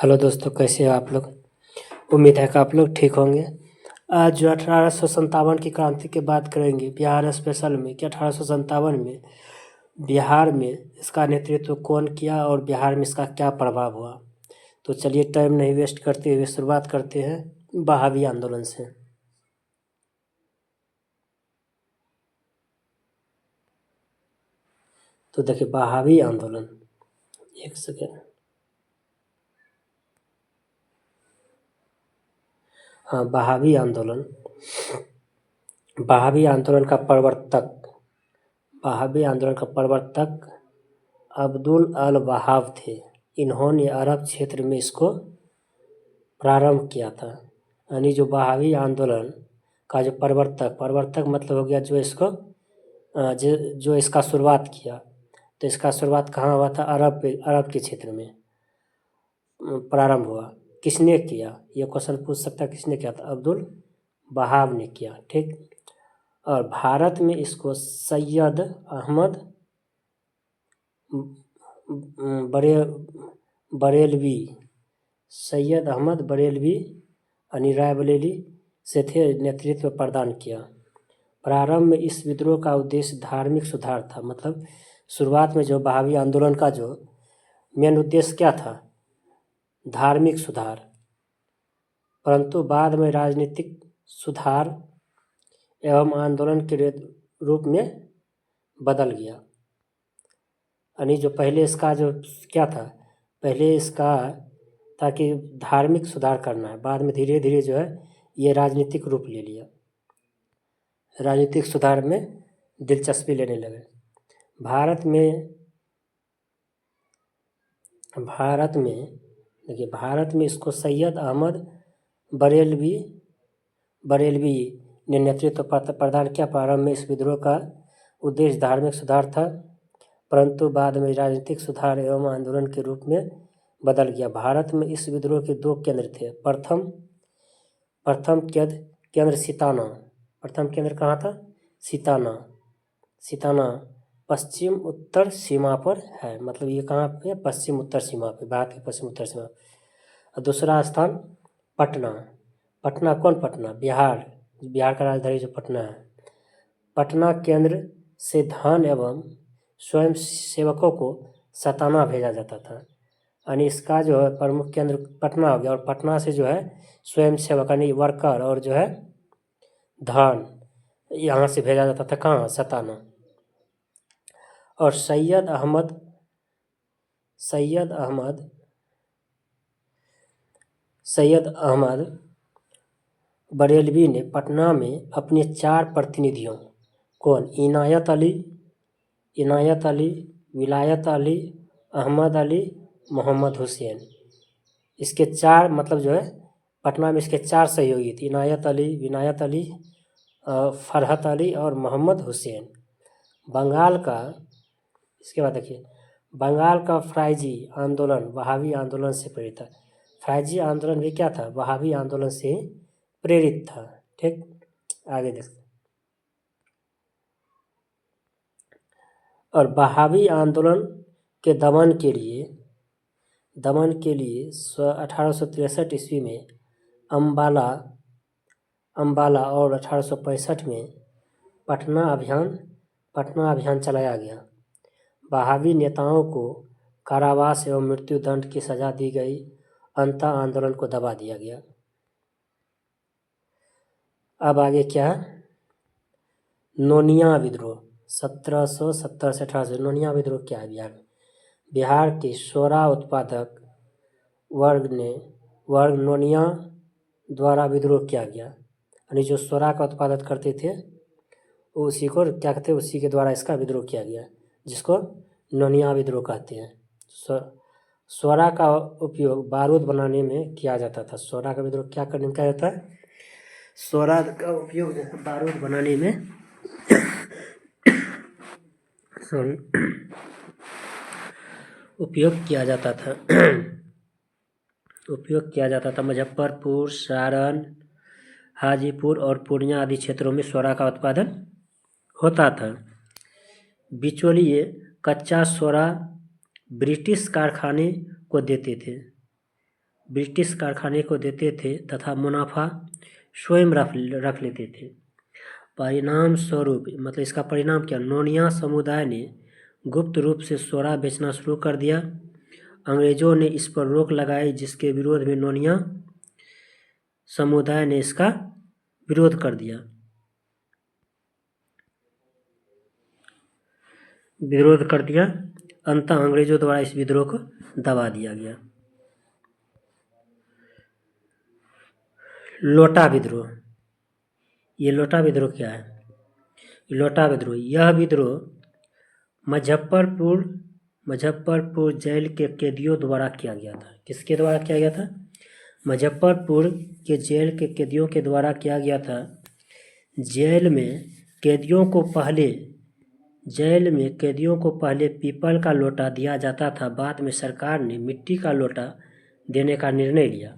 Hello दोस्तों, कैसे हो आप लोग। उम्मीद है कि आप लोग ठीक होंगे। आज जो 1857 की क्रांति की बात करेंगे बिहार स्पेशल में कि 1857 में बिहार में इसका नेतृत्व कौन किया और बिहार में इसका क्या प्रभाव हुआ। तो चलिए टाइम नहीं वेस्ट करते हुए शुरुआत करते हैं बहावी आंदोलन से। तो देखिए बहावी आंदोलन, एक सेकेंड। हाँ, बहावी आंदोलन बहावी आंदोलन का प्रवर्तक अब्दुल अल वहाब थे। इन्होंने अरब क्षेत्र में इसको प्रारंभ किया था। यानी जो बहावी आंदोलन का जो प्रवर्तक मतलब हो गया जो इसको जो इसका शुरुआत किया। तो इसका शुरुआत कहाँ हुआ था? अरब के क्षेत्र में प्रारंभ हुआ। किसने किया, ये क्वेश्चन पूछ सकता है। किसने किया था? अब्दुल वहाब ने किया। ठीक। और भारत में इसको सैयद अहमद बरेलवी यानी रायबरेली से थे नेतृत्व प्रदान किया। प्रारंभ में इस विद्रोह का उद्देश्य धार्मिक सुधार था। मतलब शुरुआत में जो बहावी आंदोलन का जो मेन उद्देश्य क्या था? धार्मिक सुधार। परंतु बाद में राजनीतिक सुधार एवं आंदोलन के रूप में बदल गया। यानी जो पहले इसका जो क्या था, पहले इसका ताकि धार्मिक सुधार करना है, बाद में धीरे धीरे जो है ये राजनीतिक रूप ले लिया। राजनीतिक सुधार में दिलचस्पी लेने लगे। भारत में इसको सैयद अहमद बरेलवी ने नेतृत्व प्रदान किया। प्रारंभ में इस विद्रोह का उद्देश्य धार्मिक सुधार था, परंतु बाद में राजनीतिक सुधार एवं आंदोलन के रूप में बदल गया। भारत में इस विद्रोह के दो केंद्र थे। प्रथम केंद्र सीताना। प्रथम केंद्र कहाँ था? सीताना पश्चिम उत्तर सीमा पर है। मतलब ये कहाँ पे? पश्चिम उत्तर सीमा पे, भारत की पश्चिम उत्तर सीमा। और दूसरा स्थान पटना कौन? पटना बिहार का राजधानी जो पटना है। पटना केंद्र से धन एवं स्वयं सेवकों को सताना भेजा जाता था। यानी इसका जो है प्रमुख केंद्र पटना हो गया, और पटना से जो है स्वयं सेवक यानी वर्कर और जो है धन यहाँ से भेजा जाता था। कहाँ? सताना। और सैयद अहमद बरेलवी ने पटना में अपने 4 प्रतिनिधियों कौन? इनायत अली, विलायत अली, अहमद अली, मोहम्मद हुसैन। इसके 4 मतलब जो है पटना में इसके 4 सहयोगी थे। इनायत अली, विनायत अली, फरहत अली और मोहम्मद हुसैन। इसके बाद देखिए बंगाल का फराइजी आंदोलन वहावी आंदोलन से प्रेरित था। फराइजी आंदोलन भी क्या था? वहावी आंदोलन से प्रेरित था। ठीक, आगे देखते। और बहावी आंदोलन के दमन के लिए 1863 ईस्वी में अम्बाला और 1865 में पटना अभियान चलाया गया। बहावी नेताओं को कारावास एवं मृत्यु दंड की सजा दी गई। अंततः आंदोलन को दबा दिया गया। अब आगे क्या है? नोनिया विद्रोह 1770 से 1800। नोनिया विद्रोह क्या है? बिहार के सोरा उत्पादक वर्ग नोनिया द्वारा विद्रोह किया गया। यानी जो सोरा का उत्पादन करते थे उसी को क्या कहते हैं? उसी के द्वारा इसका विद्रोह किया गया, जिसको नोनिया विद्रोह कहते हैं। सोरा का उपयोग बारूद बनाने में किया जाता था। सोरा का विद्रोह क्या करने में किया जाता है? सोरा का उपयोग बारूद बनाने में उपयोग किया जाता था। मुजफ्फरपुर, सारण, हाजीपुर और पूर्णिया आदि क्षेत्रों में सोरा का उत्पादन होता था। बिचौलिए कच्चा सोरा ब्रिटिश कारखाने को देते थे। ब्रिटिश कारखाने को देते थे तथा मुनाफा स्वयं रख लेते थे। परिणाम स्वरूप मतलब इसका परिणाम क्या, नोनिया समुदाय ने गुप्त रूप से सोडा बेचना शुरू कर दिया। अंग्रेजों ने इस पर रोक लगाई, जिसके विरोध में नोनिया समुदाय ने इसका विरोध कर दिया। अंततः अंग्रेजों द्वारा इस विद्रोह को दबा दिया गया। लोटा विद्रोह। ये लोटा विद्रोह क्या है? लोटा विद्रोह, यह विद्रोह मुजफ्फरपुर जेल के कैदियों द्वारा किया गया था। किसके द्वारा किया गया था? मुजफ्फरपुर के जेल के कैदियों के द्वारा किया गया था। जेल में कैदियों को पहले पीपल का लोटा दिया जाता था। बाद में सरकार ने मिट्टी का लोटा देने का निर्णय लिया।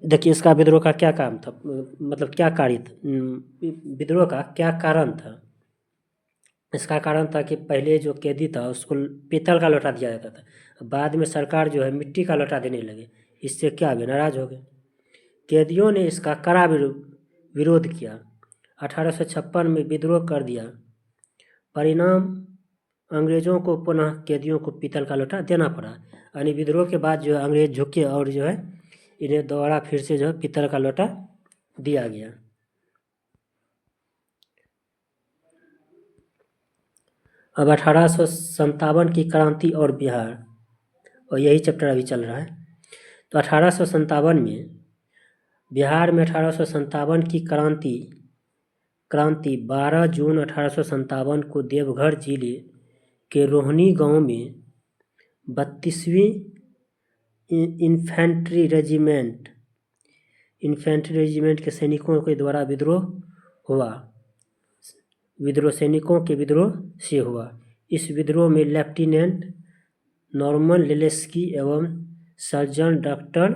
देखिए इसका विद्रोह का क्या काम था, मतलब क्या कार्य था, विद्रोह का क्या कारण था? इसका कारण था कि पहले जो कैदी था उसको पीतल का लोटा दिया जाता था, बाद में सरकार जो है मिट्टी का लोटा देने लगे। इससे क्या हुए, नाराज हो गए। कैदियों ने इसका कड़ा विरोध किया। 1856 में विद्रोह कर दिया। परिणाम अंग्रेजों को पुनः कैदियों को पीतल का लोटा देना पड़ा। यानी विद्रोह के बाद जो है अंग्रेज झुके और जो है इन्हें दोबारा फिर से जो है पीतल का लोटा दिया गया। अब 1857 की क्रांति और बिहार, और यही चैप्टर अभी चल रहा है। तो 1857 में बिहार में 1857 की क्रांति 12 जून 1857 को देवघर जिले के रोहनी गांव में 32वीं इन्फेंट्री रेजिमेंट के सैनिकों के द्वारा सैनिकों के विद्रोह से हुआ। इस विद्रोह में लेफ्टिनेंट नॉर्मन लेस्की एवं सर्जन डॉक्टर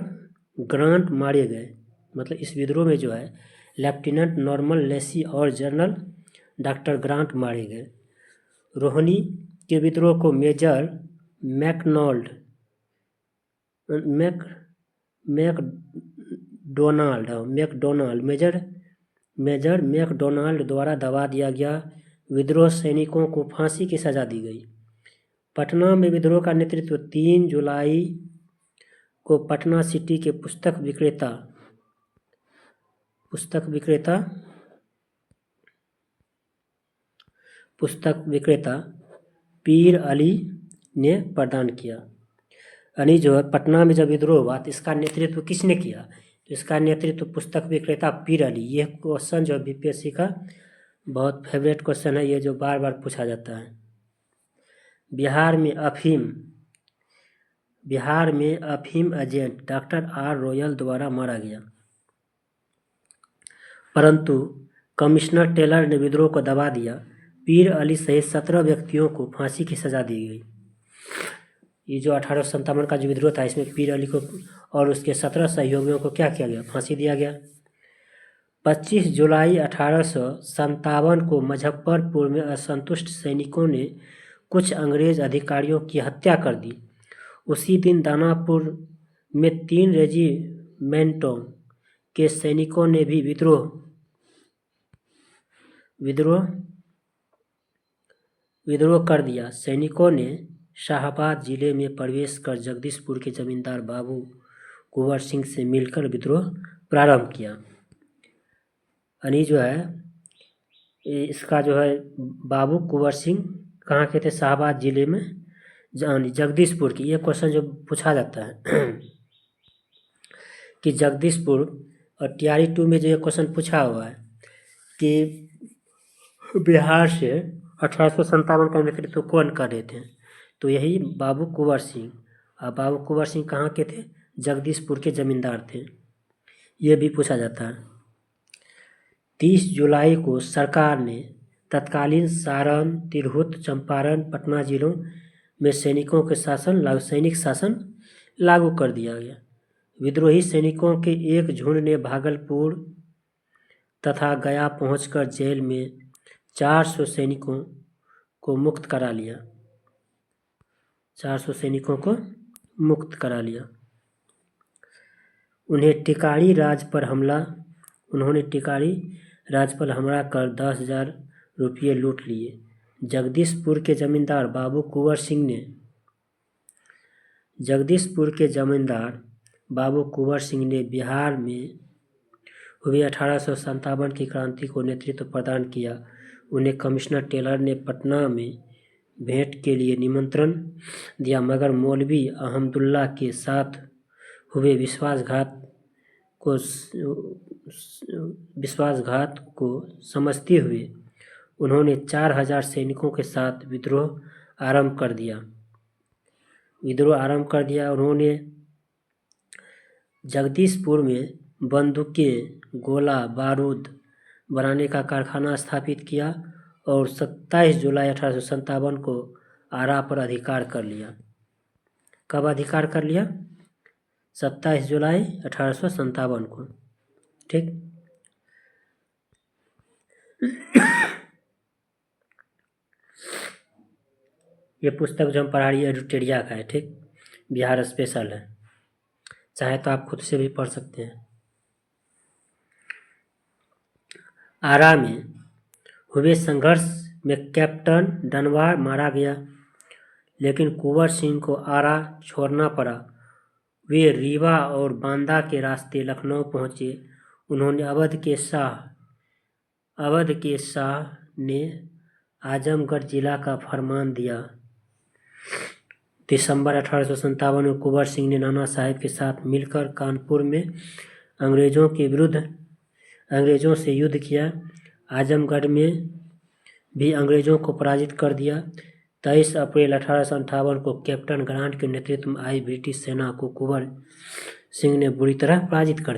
ग्रांट मारे गए। मतलब इस विद्रोह में जो है लेफ्टिनेंट नॉर्मन लेसी और जनरल डॉक्टर ग्रांट मारे गए। रोहनी के विद्रोह को मेजर मेजर मैकडोनाल्ड द्वारा दबा दिया गया। विद्रोह सैनिकों को फांसी की सजा दी गई। पटना में विद्रोह का नेतृत्व 3 जुलाई को पटना सिटी के पुस्तक विक्रेता पीर अली ने प्रदान किया। यानी जो है पटना में जब विद्रोह हुआ तो इसका नेतृत्व किसने किया? तो इसका नेतृत्व पुस्तक विक्रेता पीर अली। ये क्वेश्चन जो बीपीएससी का बहुत फेवरेट क्वेश्चन है, ये जो बार बार पूछा जाता है। बिहार में अफीम एजेंट डॉक्टर आर रॉयल द्वारा मारा गया, परंतु कमिश्नर टेलर ने विद्रोह को दबा दिया। पीर अली सहित 17 व्यक्तियों को फांसी की सजा दी गई। ये जो 1857 का जो विद्रोह था इसमें पीर अली को और उसके 17 सहयोगियों को क्या किया गया? फांसी दिया गया। 25 जुलाई 1857 को मुजफ्फरपुर में असंतुष्ट सैनिकों ने कुछ अंग्रेज अधिकारियों की हत्या कर दी। उसी दिन दानापुर में 3 रेजिमेंटों के सैनिकों ने भी विद्रोह कर दिया। सैनिकों ने शाहाबाद जिले में प्रवेश कर जगदीशपुर के जमींदार बाबू कुंवर सिंह से मिलकर विद्रोह प्रारंभ किया। यानी जो है इसका जो है बाबू कुंवर सिंह कहाँ के थे? शाहाबाद जिले में जगदीशपुर की। ये क्वेश्चन जो पूछा जाता है कि जगदीशपुर और टीआरई 2 में जो ये क्वेश्चन पूछा हुआ है कि बिहार से 1857 का नेतृत्व कौन कर रहे थे? तो यही बाबू कुंवर सिंह। और बाबू कुंवर सिंह कहाँ के थे? जगदीशपुर के जमींदार थे। ये भी पूछा जाता है। 30 जुलाई को सरकार ने तत्कालीन सारण, तिरहुत, चंपारण, पटना जिलों में सैनिक शासन लागू कर दिया गया। विद्रोही सैनिकों के एक झुंड ने भागलपुर तथा गया पहुंचकर जेल में 400 सैनिकों को मुक्त करा लिया। उन्होंने टिकारी राज पर हमला कर 10,000 रुपये लूट लिए। जगदीशपुर के जमींदार बाबू कुंवर सिंह ने बिहार में हुई 1857 की क्रांति को नेतृत्व प्रदान किया। उन्हें कमिश्नर टेलर ने पटना में भेंट के लिए निमंत्रण दिया, मगर मौलवी अहमदुल्ला के साथ हुए विश्वासघात को समझते हुए उन्होंने 4,000 सैनिकों के साथ विद्रोह आरंभ कर दिया। उन्होंने जगदीशपुर में बंदूकें, गोला बारूद बनाने का कारखाना स्थापित किया और 27 जुलाई 1857 को आरा पर अधिकार कर लिया। कब अधिकार कर लिया? 27 जुलाई 1857 को। ठीक। ये पुस्तक जो हम पढ़ा रही है एडिटोरिया का है। ठीक, बिहार स्पेशल है, चाहे तो आप खुद से भी पढ़ सकते हैं। आरा में हुए संघर्ष में कैप्टन डनवार मारा गया, लेकिन कुंवर सिंह को आरा छोड़ना पड़ा। वे रीवा और बांदा के रास्ते लखनऊ पहुंचे। उन्होंने अवध के शाह ने आजमगढ़ जिला का फरमान दिया। दिसंबर 1857 में कुंवर सिंह ने नाना साहेब के साथ मिलकर कानपुर में अंग्रेजों से युद्ध किया। आजमगढ़ में भी अंग्रेजों को पराजित कर दिया। 23 अप्रैल 1858 को कैप्टन ग्रांट के नेतृत्व में आई ब्रिटिश सेना को कुंवर सिंह ने बुरी तरह पराजित कर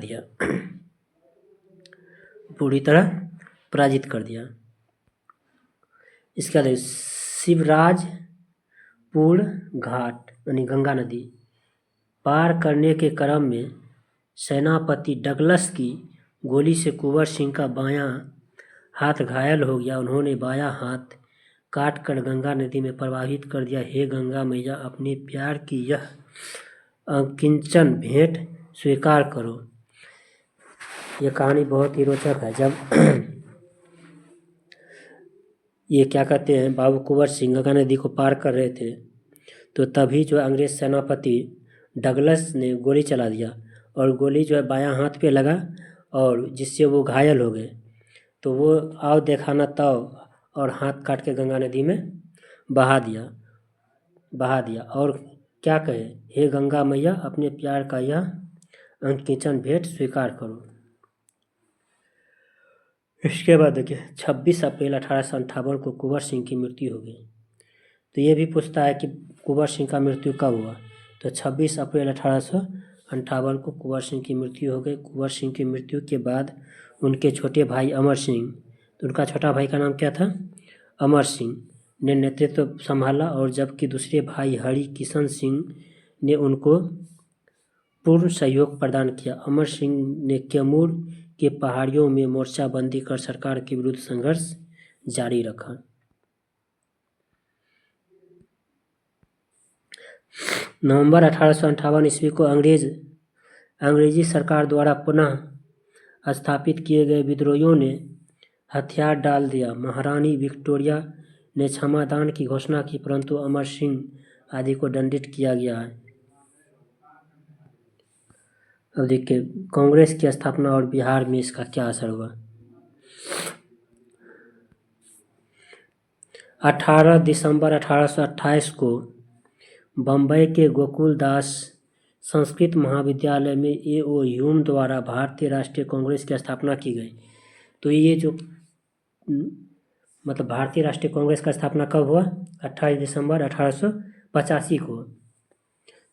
दिया। इसके बाद शिवराजपुर घाट यानी गंगा नदी पार करने के क्रम में सेनापति डगलस की गोली से कुंवर सिंह का बायां हाथ घायल हो गया। उन्होंने बायां हाथ काट कर गंगा नदी में प्रवाहित कर दिया। हे गंगा मैया, अपने प्यार की यह अकिंचन भेंट स्वीकार करो। यह कहानी बहुत ही रोचक है। जब ये क्या कहते हैं, बाबू कुंवर सिंह गंगा नदी को पार कर रहे थे, तो तभी जो अंग्रेज सेनापति डगलस ने गोली चला दिया और गोली जो है बायां हाथ पे लगा और जिससे वो घायल हो गए। तो वो आओ देखा न तब और हाथ काट के गंगा नदी में बहा दिया और क्या कहे, हे गंगा मैया, अपने प्यार का यह अकिंचन भेंट स्वीकार करो। इसके बाद देखिए 26 अप्रैल 1858 को कुंवर सिंह की मृत्यु हो गई। तो ये भी पूछता है कि कुंवर सिंह का मृत्यु कब हुआ, तो 26 अप्रैल 1858 को कुंवर सिंह की मृत्यु हो गई। कुंवर सिंह की मृत्यु के बाद उनके छोटे भाई अमर सिंह, तो उनका छोटा भाई का नाम क्या था, अमर सिंह, ने नेतृत्व संभाला और जबकि दूसरे भाई हरि किशन सिंह ने उनको पूर्ण सहयोग प्रदान किया। अमर सिंह ने कैमूर के पहाड़ियों में मोर्चाबंदी कर सरकार के विरुद्ध संघर्ष जारी रखा। नवंबर 1858 ईस्वी को अंग्रेजी सरकार द्वारा पुनः स्थापित किए गए विद्रोहियों ने हथियार डाल दिया। महारानी विक्टोरिया ने क्षमादान की घोषणा की, परंतु अमर सिंह आदि को दंडित किया गया है। अब देखिए कांग्रेस की स्थापना और बिहार में इसका क्या असर हुआ। 18 दिसंबर 1828 को बम्बई के गोकुलदास संस्कृत महाविद्यालय में A.O. ह्यूम द्वारा भारतीय राष्ट्रीय कांग्रेस की स्थापना की गई। तो ये जो मतलब भारतीय राष्ट्रीय कांग्रेस का स्थापना कब हुआ, 28 दिसंबर 1885 को।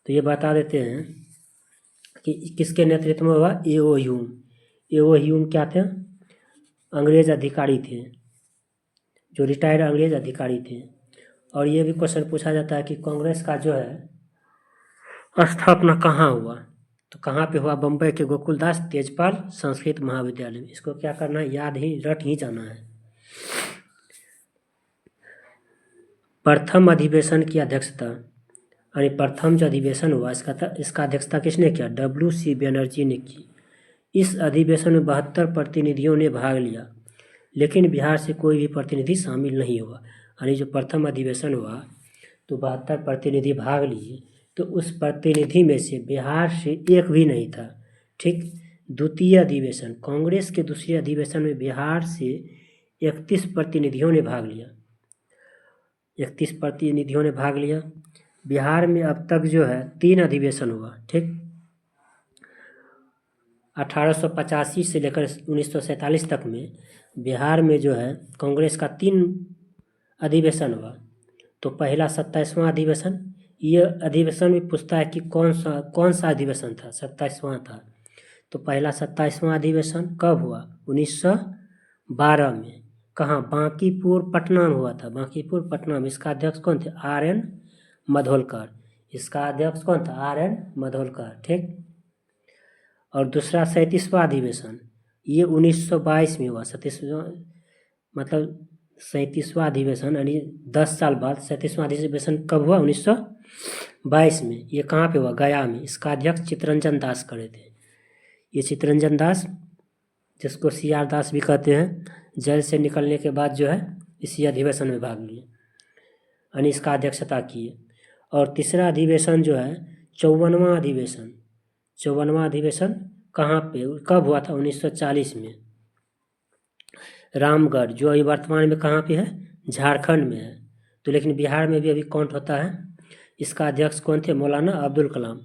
तो ये बता देते हैं कि किसके नेतृत्व में हुआ, A.O. ह्यूम। A.O. ह्यूम क्या थे, अंग्रेज अधिकारी थे, जो रिटायर्ड अंग्रेज अधिकारी थे। और ये भी क्वेश्चन पूछा जाता है कि कांग्रेस का जो है स्थापना कहाँ हुआ, तो कहाँ पे हुआ, बम्बई के गोकुलदास तेजपाल संस्कृत महाविद्यालय में। इसको क्या करना है, रट ही जाना है। प्रथम अधिवेशन की अध्यक्षता यानी प्रथम जो अधिवेशन हुआ इसका अध्यक्षता किसने किया? WC बनर्जी ने की। इस अधिवेशन में 72 प्रतिनिधियों ने भाग लिया, लेकिन बिहार से कोई भी प्रतिनिधि शामिल नहीं हुआ। यानी जो प्रथम अधिवेशन हुआ तो 72 प्रतिनिधि भाग लिए, तो उस प्रतिनिधि में से बिहार से एक भी नहीं था। ठीक। द्वितीय अधिवेशन, कांग्रेस के दूसरे अधिवेशन में बिहार से 31 प्रतिनिधियों ने भाग लिया। 31 प्रतिनिधियों ने भाग लिया। बिहार में अब तक जो है 3 अधिवेशन हुआ। ठीक। 1885 से लेकर 1947 तक में बिहार में जो है कांग्रेस का 3 अधिवेशन हुआ। तो पहला 27वां अधिवेशन, ये अधिवेशन भी पूछता है कि कौन सा अधिवेशन था? 27वां था। तो पहला 27वां अधिवेशन कब हुआ? 1912 में। कहाँ? बांकीपुर पटना में हुआ था। बांकीपुर पटना में। इसका अध्यक्ष कौन थे? RN मधोलकर। इसका अध्यक्ष कौन था? RN मधोलकर। ठीक। और दूसरा 37वां अधिवेशन, ये 1922 में हुआ। 37वां अधिवेशन यानी 10 साल बाद 37वां अधिवेशन कब हुआ? 1922 में। ये कहाँ पे हुआ? गया में। इसका अध्यक्ष चित्तरंजन दास करे थे। ये चित्तरंजन दास, जिसको CR दास भी कहते हैं, जेल से निकलने के बाद जो है इसी अधिवेशन में भाग लिए, यानी इसका अध्यक्षता किए। और तीसरा अधिवेशन जो है 54वां अधिवेशन। 54वां अधिवेशन कहाँ पे कब हुआ था? 1940 में। रामगढ़, जो अभी वर्तमान में कहाँ पे है? झारखंड में है। तो लेकिन बिहार में भी अभी काउंट होता है। इसका अध्यक्ष कौन थे? मौलाना अब्दुल कलाम।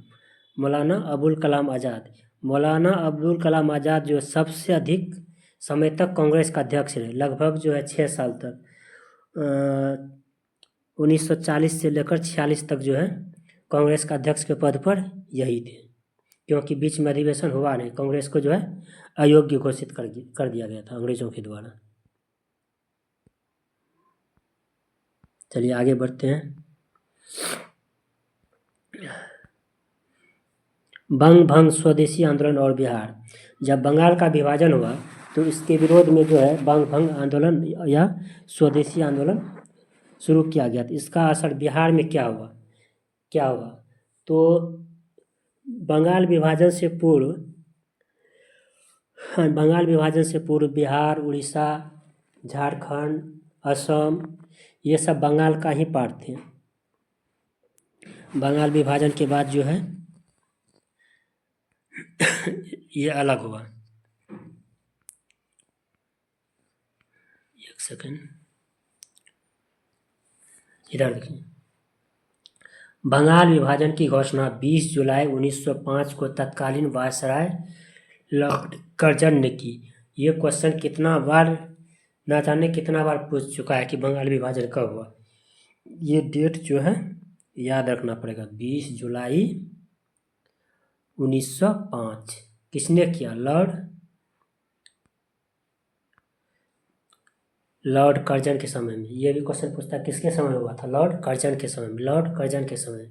मौलाना अबुल कलाम आज़ाद। मौलाना अब्दुल कलाम आज़ाद जो सबसे अधिक समय तक कांग्रेस का अध्यक्ष रहे, लगभग जो है 6 साल तक। 1940 से लेकर 46 तक जो है कांग्रेस का अध्यक्ष के पद पर यही थे, क्योंकि बीच में अधिवेशन हुआ नहीं। कांग्रेस को जो है अयोग्य घोषित कर दिया गया था अंग्रेजों के द्वारा। चलिए आगे बढ़ते हैं। बंग भंग स्वदेशी आंदोलन और बिहार। जब बंगाल का विभाजन हुआ तो इसके विरोध में जो है बंग भंग आंदोलन या स्वदेशी आंदोलन शुरू किया गया। तो इसका असर बिहार में क्या हुआ? तो बंगाल विभाजन से पूर्व बिहार, उड़ीसा, झारखंड, असम, ये सब बंगाल का ही पार्ट थे। बंगाल विभाजन के बाद जो है ये अलग हुआ। एक सेकंड, इधर देखिए। बंगाल विभाजन की घोषणा 20 जुलाई 1905 को तत्कालीन वायसराय लॉर्ड कर्जन ने की। ये क्वेश्चन कितना बार पूछ चुका है कि बंगाल विभाजन कब हुआ। ये डेट जो है याद रखना पड़ेगा। 20 जुलाई 1905 किसने किया? लॉर्ड कर्जन के समय में। ये भी क्वेश्चन पूछता है किसके समय हुआ था? लॉर्ड कर्जन के समय में। लॉर्ड कर्जन के समय।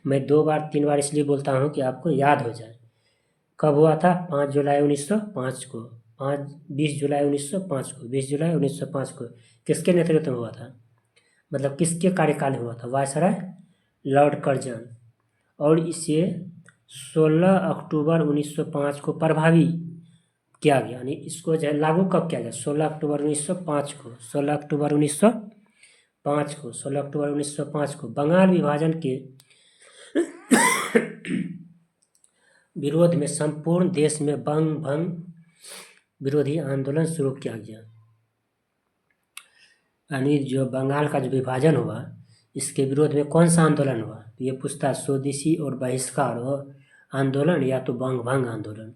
मैं 2 बार 3 बार इसलिए बोलता हूँ कि आपको याद हो जाए। कब हुआ था? 5 जुलाई 1905 को। 20 जुलाई 1905 को। 20 जुलाई 1905 को किसके नेतृत्व में हुआ था? मतलब किसके कार्यकाल में हुआ था? Viceroy Lord Curzon. और इसे 16 अक्टूबर 1905 को प्रभावी किया गया। यानी इसको जो है लागू कब किया गया? 16 अक्टूबर 1905 को। 16 अक्टूबर 1905 को बंगाल विभाजन के विरोध में संपूर्ण देश में बंग भंग विरोधी आंदोलन शुरू किया गया। यानी जो बंगाल का जो विभाजन हुआ इसके विरोध में कौन सा आंदोलन हुआ? तो ये पूछता है स्वदेशी और बहिष्कार और आंदोलन या तो बंग भंग आंदोलन।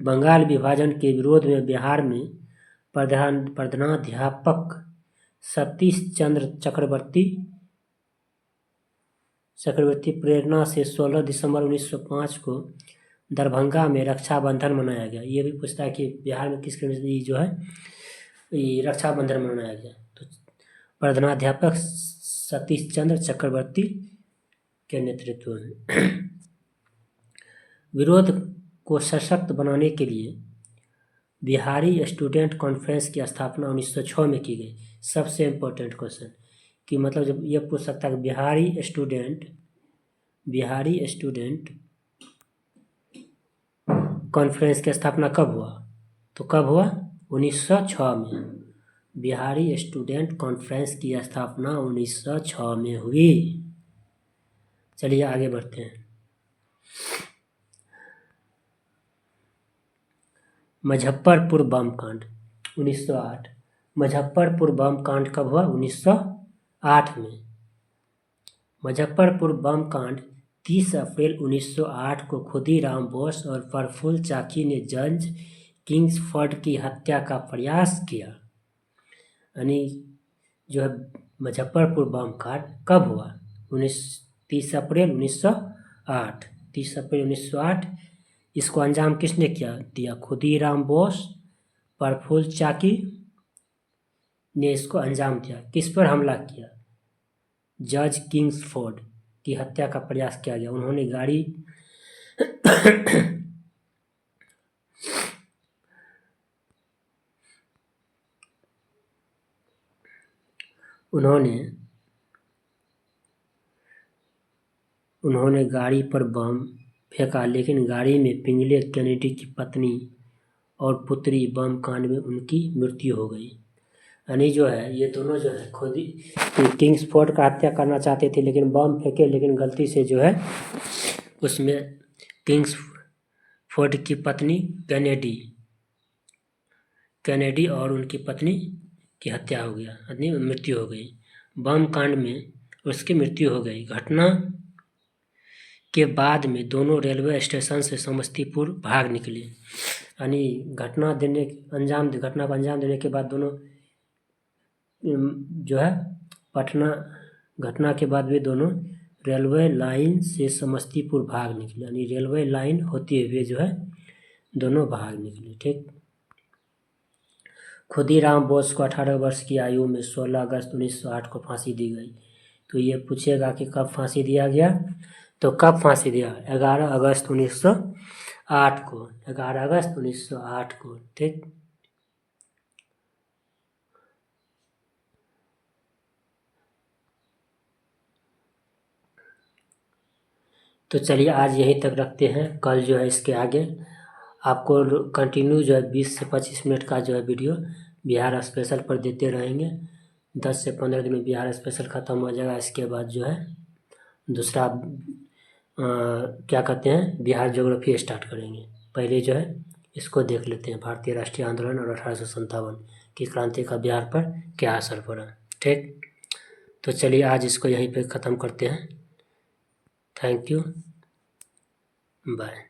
बंगाल विभाजन के विरोध में बिहार में प्रधानाध्यापक सतीश चंद्र चक्रवर्ती प्रेरणा से 16 दिसंबर 1905 को दरभंगा में रक्षाबंधन मनाया गया। ये भी पूछता है कि बिहार में किस जो है ये रक्षाबंधन मनाया गया। तो प्रधानाध्यापक सतीश चंद्र चक्रवर्ती के नेतृत्व में। विरोध को सशक्त बनाने के लिए बिहारी स्टूडेंट कॉन्फ्रेंस की स्थापना 1906 में की गई। सबसे इम्पोर्टेंट क्वेश्चन कि मतलब जब ये पूछ सकता है कि बिहारी स्टूडेंट कॉन्फ्रेंस की स्थापना कब हुआ, तो कब हुआ 1906 में। बिहारी स्टूडेंट कॉन्फ्रेंस की स्थापना 1906 में हुई। चलिए आगे बढ़ते हैं। मुजफ्फरपुर बम कांड 1908। मुजफ्फरपुर बम कांड कब हुआ 1908 में। मुजफ्फरपुर बम कांड 30 अप्रैल 1908 को खुदीराम बोस और प्रफुल्ल चाकी ने जज किंग्सफोर्ड की हत्या का प्रयास किया। यानी जो है मुजफ्फरपुर बम कांड कब हुआ 30 अप्रैल 1908। 30 अप्रैल 1908 इसको अंजाम किसने दिया, खुदीराम बोस, प्रफुल्ल चाकी ने इसको अंजाम दिया। किस पर हमला किया, जज किंग्सफोर्ड की हत्या का प्रयास किया गया। उन्होंने गाड़ी उन्होंने गाड़ी पर बम फेंका, लेकिन गाड़ी में पिंगले कैनेडी की पत्नी और पुत्री बम कांड में उनकी मृत्यु हो गई। यानी जो है ये दोनों जो है खुद ही किंग्सफोर्ड का हत्या करना चाहते थे, लेकिन बम फेंके, लेकिन गलती से जो है उसमें किंग्सफोर्ड की पत्नी कैनेडी और उनकी पत्नी की हत्या हो गया, यानी मृत्यु हो गई। बम कांड में उसकी मृत्यु हो गई। घटना के बाद में दोनों रेलवे स्टेशन से समस्तीपुर भाग निकले। यानी घटना को अंजाम देने के बाद दोनों जो है घटना के बाद भी दोनों रेलवे लाइन से समस्तीपुर भाग निकले। यानी रेलवे लाइन होते हुए जो है दोनों भाग निकले। ठीक। खुदीराम बोस को 18 वर्ष की आयु में 16 अगस्त 1908 को फांसी दी गई। तो ये पूछेगा कि कब फांसी दिया गया, तो कब फांसी दिया, 11 अगस्त 1908 को, 11 अगस्त 1908 को। ठीक। तो चलिए आज यहीं तक रखते हैं। कल जो है इसके आगे आपको कंटिन्यू जो है 20 से 25 मिनट का जो है वीडियो बिहार स्पेशल पर देते रहेंगे। 10 से 15 दिन में बिहार स्पेशल ख़त्म हो जाएगा। इसके बाद जो है दूसरा क्या कहते हैं, बिहार ज्योग्राफी स्टार्ट करेंगे। पहले जो है इसको देख लेते हैं, भारतीय राष्ट्रीय आंदोलन और 1857 की क्रांति का बिहार पर क्या असर पड़ा। ठीक। तो चलिए आज इसको यहीं पे ख़त्म करते हैं। Thank you, bye.